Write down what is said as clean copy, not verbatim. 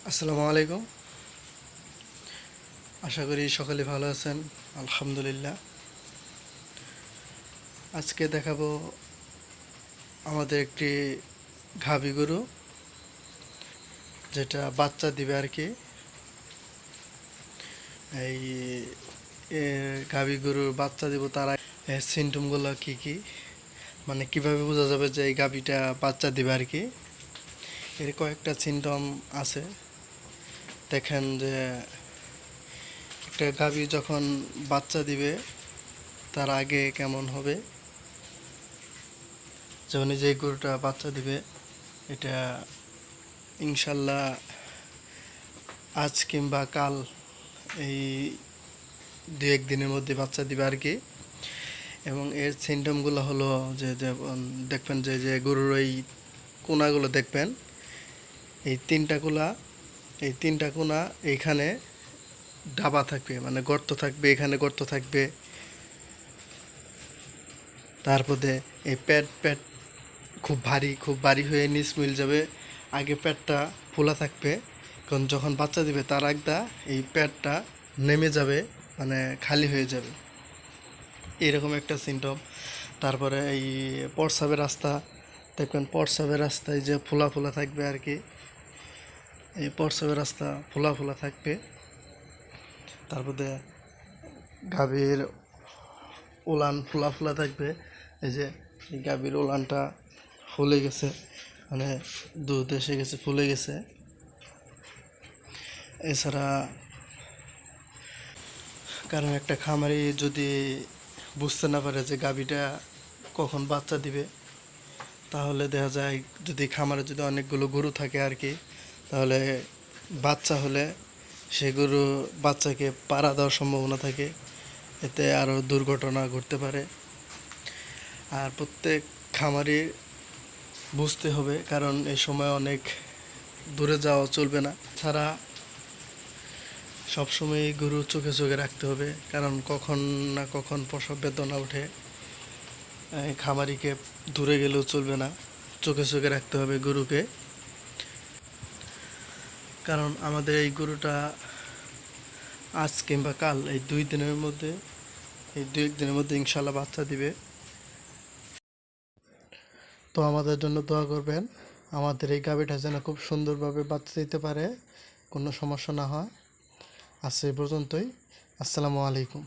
আসসালামু আলাইকুম। আশা করি সকলে ভালো আছেন। আলহামদুলিল্লাহ। আজকে দেখাবো আমাদের একটি গাভী গরু, যেটা বাচ্চা দিবে আর কি। এই গাভী গরুর বাচ্চা দিব, তার সিমটমগুলো কি কি, মানে কিভাবে বোঝা যাবে যে এই গাভীটা বাচ্চা দিবে আর কি। এর কয়েকটা সিমটম আছে। দেখেন যে একটা গাভী যখন বাচ্চা দিবে তার আগে কেমন হবে। যখন যে গরুটা বাচ্চা দিবে, এটা ইনশাল্লাহ আজ কিংবা কাল, এই দু একদিনের মধ্যে বাচ্চা দিবে আর কি। এবং এর সিমটমগুলো হলো যে যেমন দেখবেন যে গরুর এই কোনাগুলো দেখবেন, এই তিনটা কোনা এইখানে ডাবা থাকবে, মানে গর্ত থাকবে, এখানে গর্ত থাকবে। তারপরে এই পেট খুব ভারী হয়ে নিচ মিল যাবে। আগে পেটটা ফোলা থাকবে, কারণ যখন বাচ্চা দিবে তার আগদা এই পেটটা নেমে যাবে, মানে খালি হয়ে যাবে, এরকম একটা সিমটম। তারপরে এই প্রস্রাবের রাস্তা দেখবেন, প্রস্রাবের রাস্তায় যে ফোলা ফোলা থাকবে আর কি, এই প্রস্রাবের রাস্তা ফোলা ফোলা থাকবে। তারপরে গাভীর ওলান ফোলা ফোলা থাকবে। এই যে এই গাভীর ওলানটা ফুলে গেছে, মানে দুধ এসে গেছে, ফুলে গেছে। এছাড়া কারণ একটা খামারি যদি বুঝতে না পারে যে গাভীটা কখন বাচ্চা দিবে, তাহলে দেখা যায় যদি খামারে যদি অনেকগুলো গরু থাকে আর কি, তাহলে বাচ্চা হলে সে গরু বাচ্চাকে পাড়া দেওয়ার সম্ভাবনা থাকে, এতে আরও দুর্ঘটনা ঘটতে পারে। আর প্রত্যেক খামারি বুঝতে হবে, কারণ এই সময় অনেক দূরে যাওয়া চলবে না। ছাড়া সবসময় গরু চোখে চোখে রাখতে হবে, কারণ কখন না কখন প্রসব বেদনা ওঠে। খামারিকে দূরে গেলেও চলবে না, চোখে চোখে রাখতে হবে গরুকে। কারণ আমাদের এই গরুটা আজ কিংবা কাল, এই দু একদিনের মধ্যে ইনশাল্লাহ বাচ্চা দিবে। তো আমাদের জন্য দোয়া করবেন, আমাদের এই গাভীটা যেন খুব সুন্দরভাবে বাচ্চা দিতে পারে, কোনো সমস্যা না হয়। আজ এই পর্যন্তই। আসসালামু আলাইকুম।